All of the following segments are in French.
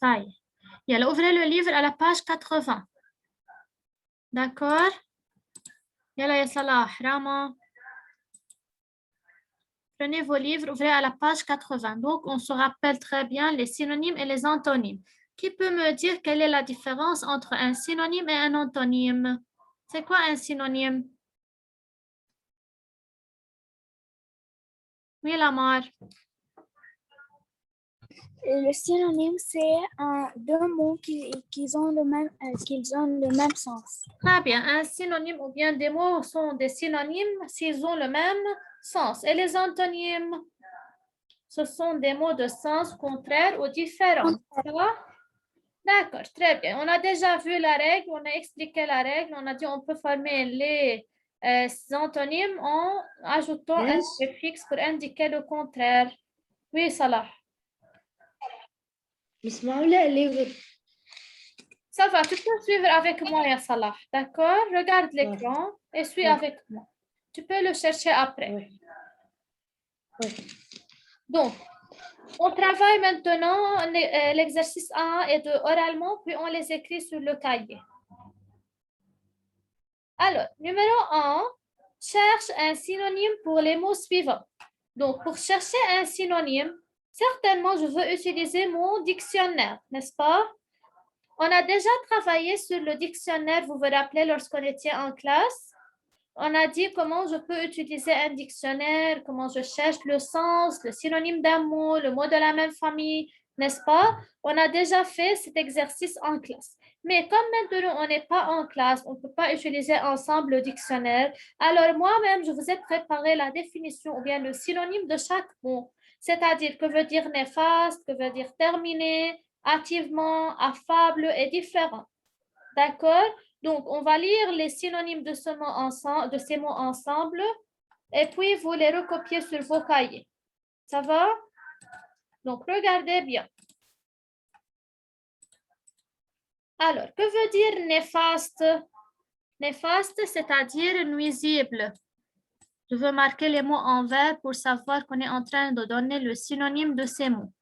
Ça y est. Yalla, ouvrez le livre à la page 80. D'accord? Yalla, ya Salah, Rama. Prenez vos livres, ouvrez à la page 80. Donc, on se rappelle très bien les synonymes et les antonymes. Qui peut me dire quelle est la différence entre un synonyme et un antonyme? C'est quoi un synonyme? Oui, Lamar. Le synonyme, c'est deux mots qui ont le même sens. Très bien. Un synonyme ou bien des mots sont des synonymes s'ils ont le même sens. Et les antonymes, ce sont des mots de sens contraire ou différent. Ça va? D'accord, très bien. On a déjà vu la règle, on a expliqué la règle, on a dit on peut former les antonymes en ajoutant un préfixe pour indiquer le contraire. Oui, Salah. Ça va, tu peux suivre avec moi, ya Salah. D'accord? Regarde l'écran et suis avec moi. Tu peux le chercher après. Donc, on travaille maintenant l'exercice 1 et 2 oralement, puis on les écrit sur le cahier. Alors, numéro 1, cherche un synonyme pour les mots suivants. Donc, pour chercher un synonyme, certainement, je veux utiliser mon dictionnaire, n'est-ce pas? On a déjà travaillé sur le dictionnaire, vous vous rappelez, lorsqu'on était en classe? On a dit comment je peux utiliser un dictionnaire, comment je cherche le sens, le synonyme d'un mot, le mot de la même famille, n'est-ce pas? On a déjà fait cet exercice en classe. Mais comme maintenant, on n'est pas en classe, on ne peut pas utiliser ensemble le dictionnaire. Alors, moi-même, je vous ai préparé la définition ou bien le synonyme de chaque mot. C'est-à-dire, que veut dire néfaste, que veut dire terminé, hâtivement, affable et différent. D'accord? Donc, on va lire les synonymes de ces mots ensemble et puis vous les recopiez sur vos cahiers. Ça va? Donc, regardez bien. Alors, que veut dire néfaste? Néfaste, c'est-à-dire nuisible. Je veux marquer les mots en vert pour savoir qu'on est en train de donner le synonyme de ces mots.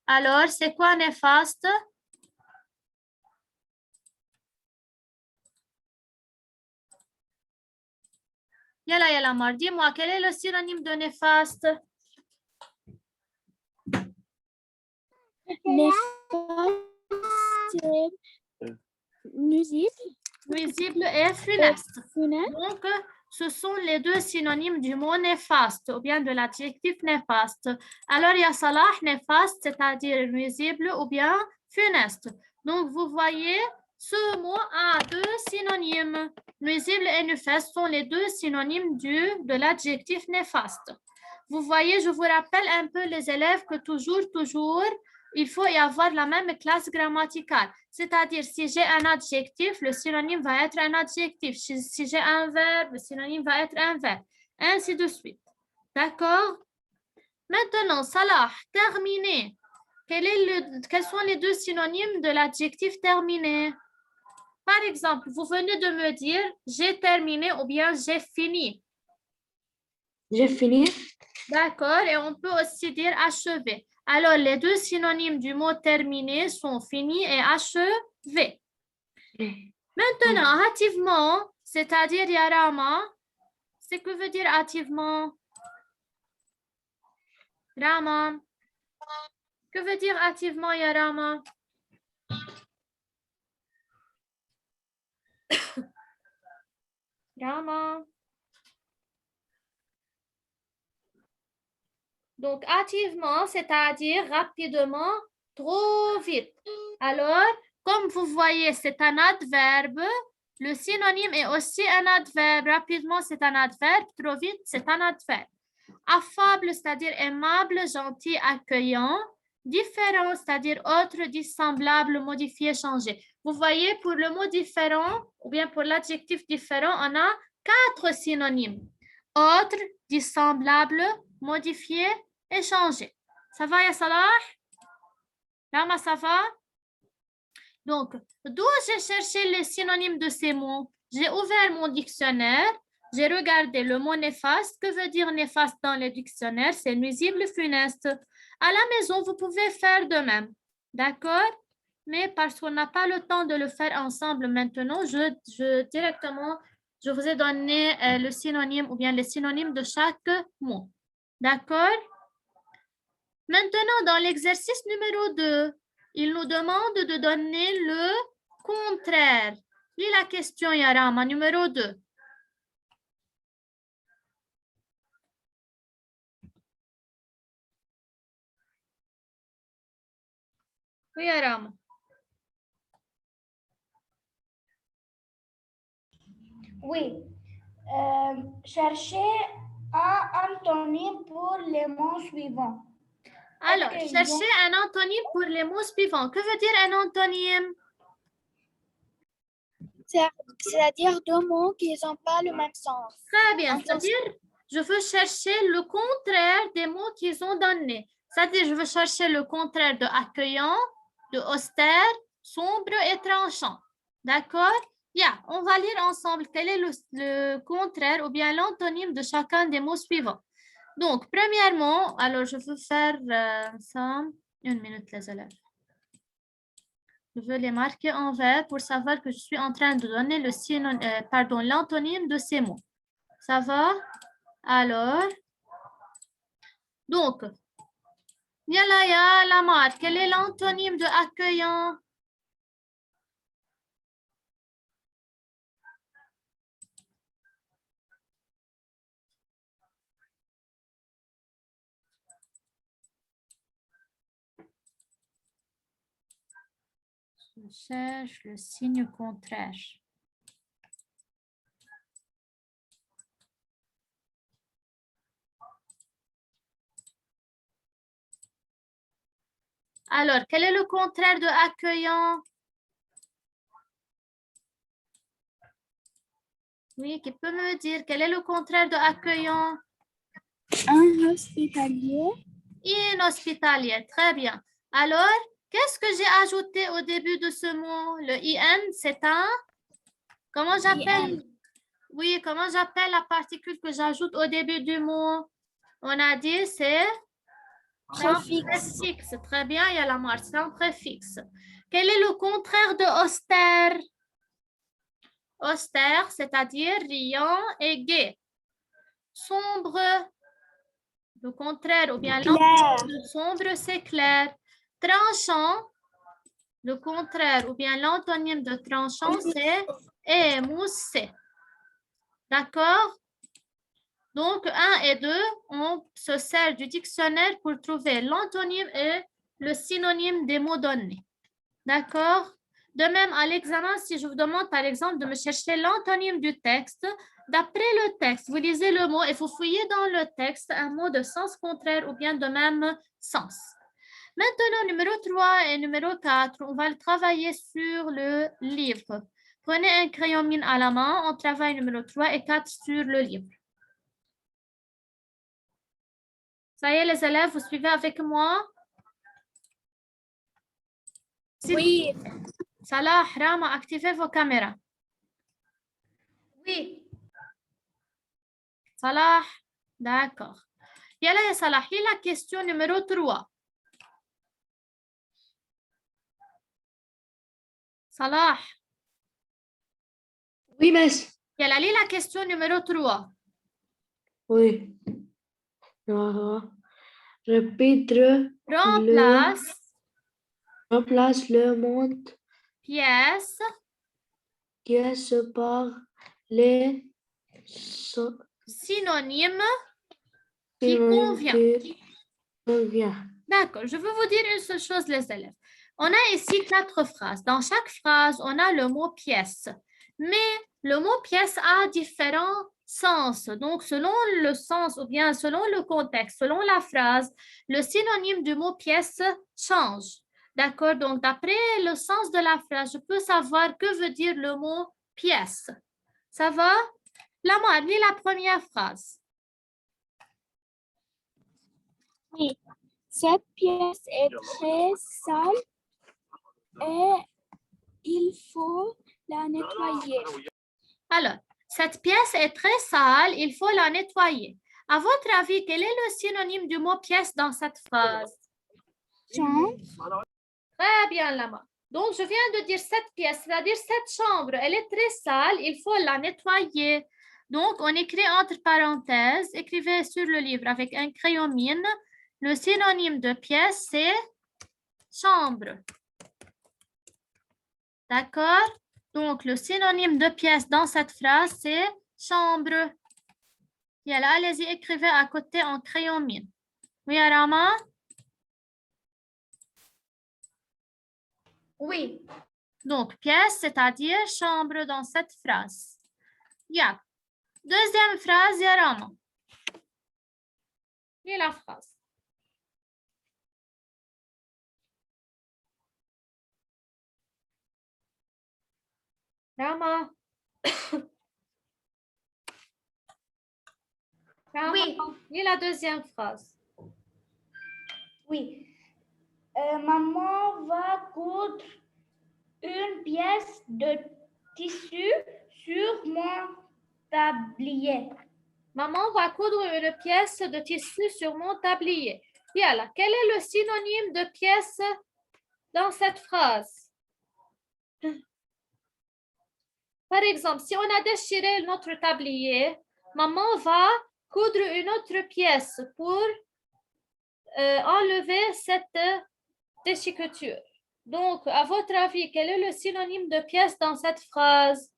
Alors, c'est quoi néfaste? Yalla, Mar, dis-moi, quel est le synonyme de néfaste? Néfaste, nuisible. Nuisible et funeste. Donc, ce sont les deux synonymes du mot néfaste ou bien de l'adjectif néfaste. Alors, il y a Salah, néfaste, c'est-à-dire nuisible ou bien funeste. Donc, vous voyez, ce mot a deux synonymes. Nuisible et néfaste sont les deux synonymes de l'adjectif néfaste. Vous voyez, je vous rappelle un peu les élèves que toujours, il faut y avoir la même classe grammaticale. C'est-à-dire, si j'ai un adjectif, le synonyme va être un adjectif. Si j'ai un verbe, le synonyme va être un verbe. Ainsi de suite. D'accord? Maintenant, Salah, terminé. Quels sont les deux synonymes de l'adjectif terminé? Par exemple, vous venez de me dire « j'ai terminé » ou bien « j'ai fini ». J'ai fini. D'accord, et on peut aussi dire « achevé ». Alors, les deux synonymes du mot terminé sont fini et achevé. Maintenant, hâtivement, c'est-à-dire yarama, c'est que veut dire hâtivement? Rama. Que veut dire hâtivement yarama? Rama. Donc, hâtivement, c'est-à-dire rapidement, trop vite. Alors, comme vous voyez, c'est un adverbe. Le synonyme est aussi un adverbe. Rapidement, c'est un adverbe. Trop vite, c'est un adverbe. Affable, c'est-à-dire aimable, gentil, accueillant. Différent, c'est-à-dire autre, dissemblable, modifié, changé. Vous voyez, pour le mot différent, ou bien pour l'adjectif différent, on a 4 synonymes. Autre, dissemblable, modifié et changé. Ça va, ya Salah? Rama, ça va? Donc, d'où j'ai cherché les synonymes de ces mots? J'ai ouvert mon dictionnaire, j'ai regardé le mot néfaste. Que veut dire néfaste dans le dictionnaire? C'est nuisible, funeste. À la maison, vous pouvez faire de même. D'accord? mais parce qu'on n'a pas le temps de le faire ensemble maintenant, directement, je vous ai donné le synonyme ou bien les synonymes de chaque mot. D'accord? Maintenant, dans l'exercice numéro 2, il nous demande de donner le contraire. Lis la question, Yarama, numéro 2. Oui, Yarama. Oui. Cherchez un antonyme pour les mots suivants. Alors, Accueillons. cherchez un antonyme pour les mots suivants. Que veut dire un antonyme? C'est-à-dire deux mots qui n'ont pas le même sens. Très bien. C'est-à-dire, je veux chercher le contraire des mots qu'ils ont donnés. C'est-à-dire, je veux chercher le contraire de accueillant, de austère, sombre et tranchant. D'accord? Bien, on va lire ensemble quel est le contraire ou bien l'antonyme de chacun des mots suivants. Donc, premièrement, alors je veux faire ça. Une minute, les élèves. Je veux les marquer en vert pour savoir que je suis en train de donner l'antonyme de ces mots. Ça va? Alors, donc, Yalaya Lamar, quel est l'antonyme de accueillant? Je cherche le signe contraire. Alors, quel est le contraire de accueillant? Oui, qui peut me dire quel est le contraire de accueillant? Inhospitalier. Inhospitalier, très bien. Alors, qu'est-ce que j'ai ajouté au début de ce mot? Le IN, c'est un? Comment j'appelle? Oui, comment j'appelle la particule que j'ajoute au début du mot? On a dit c'est préfixe. Très bien, il y a la marque, c'est un préfixe. Quel est le contraire de austère? Austère, c'est-à-dire riant et gai. Sombre, le contraire, ou bien l'antonyme de sombre, c'est clair. Tranchant, le contraire, ou bien l'antonyme de tranchant, c'est émoussé. D'accord? Donc, 1 et 2, on se sert du dictionnaire pour trouver l'antonyme et le synonyme des mots donnés. D'accord? De même, à l'examen, si je vous demande, par exemple, de me chercher l'antonyme du texte, d'après le texte, vous lisez le mot et vous fouillez dans le texte un mot de sens contraire ou bien de même sens. Maintenant, numéro 3 et numéro 4, on va le travailler sur le livre. Prenez un crayon mine à la main, on travaille numéro 3 et 4 sur le livre. Ça y est, les élèves, vous suivez avec moi? Oui. Salah, Rama, activez vos caméras. Oui. Salah, d'accord. Yalla ya Salah, lis la question numéro 3. Salah. Oui, miss. Yalla, lis la question numéro 3. Oui. Répète remplace le mot pièce par les synonymes qui convient. D'accord, je veux vous dire une seule chose, les élèves. On a ici 4 phrases. Dans chaque phrase, on a le mot pièce. Mais le mot pièce a différents sens. Donc, selon le sens ou bien selon le contexte, selon la phrase, le synonyme du mot pièce change. D'accord? Donc, d'après le sens de la phrase, je peux savoir que veut dire le mot pièce. Ça va? Lamar, lis la première phrase. Oui. Cette pièce est très sale et il faut la nettoyer. Alors, cette pièce est très sale, il faut la nettoyer. À votre avis, quel est le synonyme du mot pièce dans cette phrase? Chambre. Très bien, Lama. Donc, je viens de dire 7 pièces, c'est-à-dire 7 chambres. Elle est très sale, il faut la nettoyer. Donc, on écrit entre parenthèses, écrivez sur le livre avec un crayon mine. Le synonyme de pièce, c'est chambre. D'accord? Donc, le synonyme de pièce dans cette phrase, c'est chambre. Yalla, allez-y, écrivez à côté en crayon mine. Oui, Arama? Oui. Donc, pièce, c'est-à-dire chambre dans cette phrase. Yeah. Deuxième phrase, Yarama. Lis la phrase. Rama. Rama. Oui. Lis la deuxième phrase. Oui. Maman va coudre une pièce de tissu sur mon tablier. Maman va coudre une pièce de tissu sur mon tablier. Yalla, quel est le synonyme de pièce dans cette phrase? Par exemple, si on a déchiré notre tablier, maman va coudre une autre pièce pour enlever cette déchiqueture. Donc, à votre avis, quel est le synonyme de pièce dans cette phrase?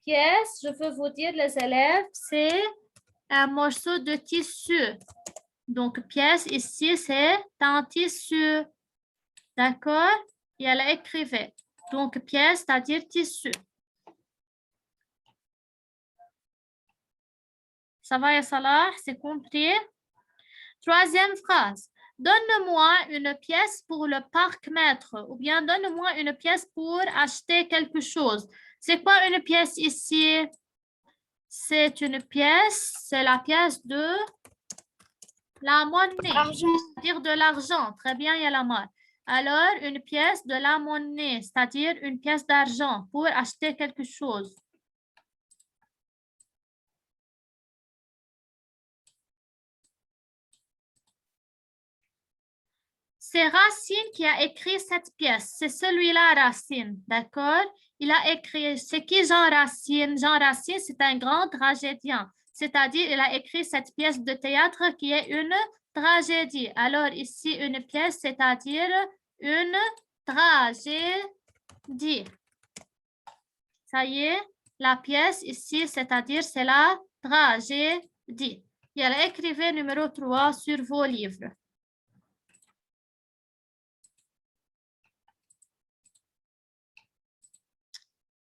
Pièce, je veux vous dire, les élèves, c'est un morceau de tissu. Donc, pièce ici, c'est un tissu. D'accord? Et elle écrivait. Donc, pièce, c'est-à-dire tissu. Ça va, Salah? C'est compris? Troisième phrase. Donne-moi une pièce pour le parc-mètre ou bien donne-moi une pièce pour acheter quelque chose. C'est quoi une pièce ici? C'est une pièce, c'est la pièce de la monnaie, c'est-à-dire de l'argent. Très bien, Yalamar. Alors, une pièce de la monnaie, c'est-à-dire une pièce d'argent pour acheter quelque chose. C'est Racine qui a écrit cette pièce. C'est celui-là, Racine. D'accord? Il a écrit. C'est qui Jean Racine? Jean Racine, c'est un grand tragédien. C'est-à-dire, il a écrit cette pièce de théâtre qui est une tragédie. Alors, ici, une pièce, c'est-à-dire une tragédie. Ça y est, la pièce ici, c'est-à-dire c'est la tragédie. Il a écrivé numéro 3 sur vos livres.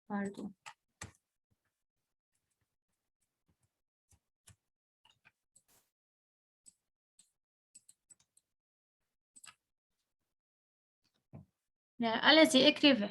Pardon. Allez-y, écrivez.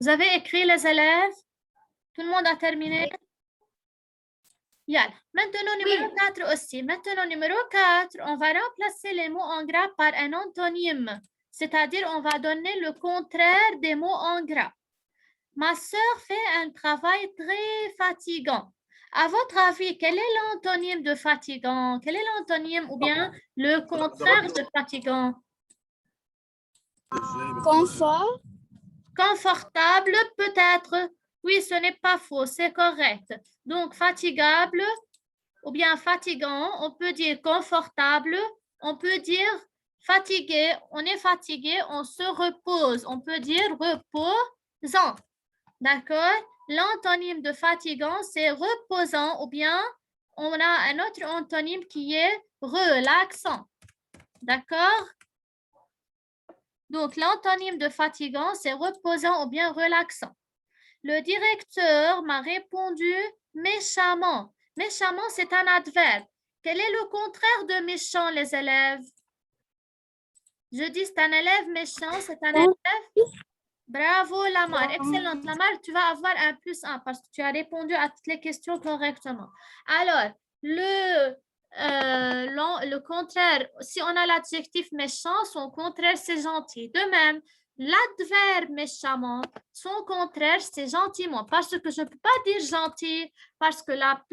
Vous avez écrit les élèves? Tout le monde a terminé? Yalla. Maintenant, numéro 4 aussi. Maintenant, numéro 4, on va remplacer les mots en gras par un antonyme. C'est-à-dire, on va donner le contraire des mots en gras. Ma sœur fait un travail très fatigant. À votre avis, quel est l'antonyme de fatigant? Quel est l'antonyme ou bien le contraire de fatigant? Confort. Confortable, peut-être. Oui, ce n'est pas faux, c'est correct. Donc, fatigable ou bien fatigant, on peut dire confortable, on peut dire fatigué. On est fatigué, on se repose. On peut dire reposant. D'accord? L'antonyme de fatigant, c'est reposant ou bien on a un autre antonyme qui est relaxant. D'accord? Donc, l'antonyme de fatigant, c'est reposant ou bien relaxant. Le directeur m'a répondu méchamment. Méchamment, c'est un adverbe. Quel est le contraire de méchant, les élèves? Je dis c'est un élève méchant, c'est un élève. Bravo, Lamar. Excellente, Lamar. Tu vas avoir un +1 parce que tu as répondu à toutes les questions correctement. Alors, le contraire, si on a l'adjectif méchant, son contraire, c'est gentil. De même, l'adverbe méchamment, son contraire, c'est gentiment. Parce que je ne peux pas dire gentil, parce que la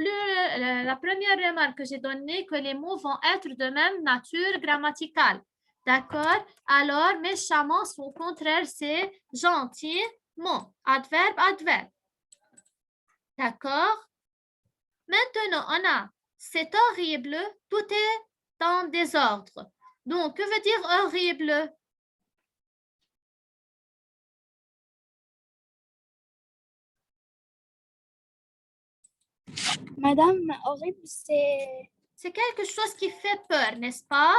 première remarque que j'ai donnée, que les mots vont être de même nature grammaticale. D'accord? Alors, méchamment, son contraire, c'est gentiment. Adverbe, adverbe. D'accord? Maintenant, on a c'est horrible, tout est en désordre. Donc, que veut dire horrible? Madame, horrible, c'est... C'est quelque chose qui fait peur, n'est-ce pas?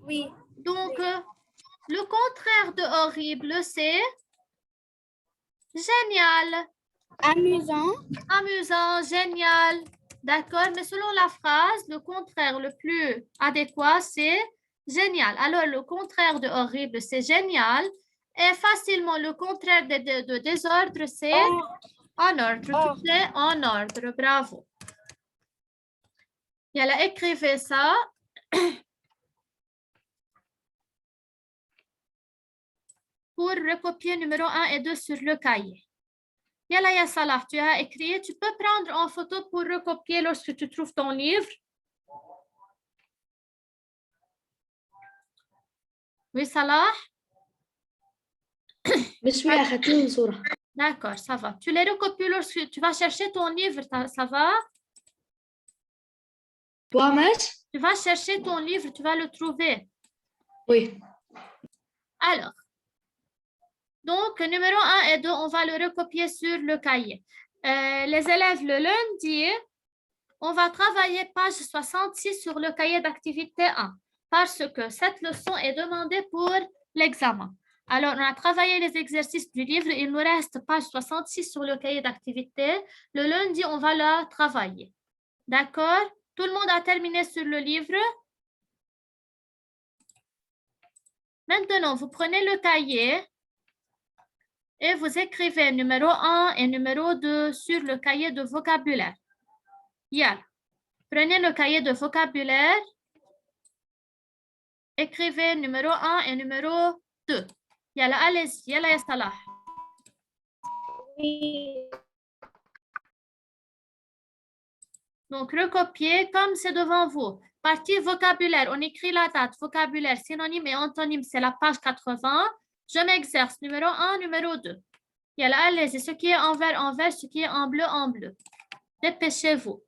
Oui. Donc, le contraire de horrible, c'est génial. Amusant. Amusant, génial. D'accord, mais selon la phrase, le contraire le plus adéquat, c'est génial. Alors, le contraire de horrible, c'est génial. Et facilement, le contraire de désordre, c'est en ordre. Tout est en ordre. Bravo. Et elle a écrivé ça. Pour recopier numéro 1 et 2 sur le cahier. Yalla ya Salah, tu as écrit. Tu peux prendre en photo pour recopier lorsque tu trouves ton livre. Oui, Salah? D'accord, ça va. Tu les recopies lorsque tu vas chercher ton livre, ça va? Toi, Mas? Tu vas chercher ton livre, tu vas le trouver. Oui. Alors, donc, numéro 1 et 2, on va le recopier sur le cahier. Les élèves, le lundi, on va travailler page 66 sur le cahier d'activité 1 parce que cette leçon est demandée pour l'examen. Alors, on a travaillé les exercices du livre. Il nous reste page 66 sur le cahier d'activité. Le lundi, on va la travailler. D'accord? Tout le monde a terminé sur le livre? Maintenant, vous prenez le cahier et vous écrivez numéro 1 et numéro 2 sur le cahier de vocabulaire. Yalla. Prenez le cahier de vocabulaire. Écrivez numéro 1 et numéro 2. Yalla, allez-y. Yalla, ya Salah. Donc, recopiez comme c'est devant vous. Partie vocabulaire, on écrit la date. Vocabulaire, synonyme et antonyme, c'est la page 80. Je m'exerce. Numéro 1, numéro 2. Yalla, allez-y. Ce qui est en vert, ce qui est en bleu, en bleu. Dépêchez-vous.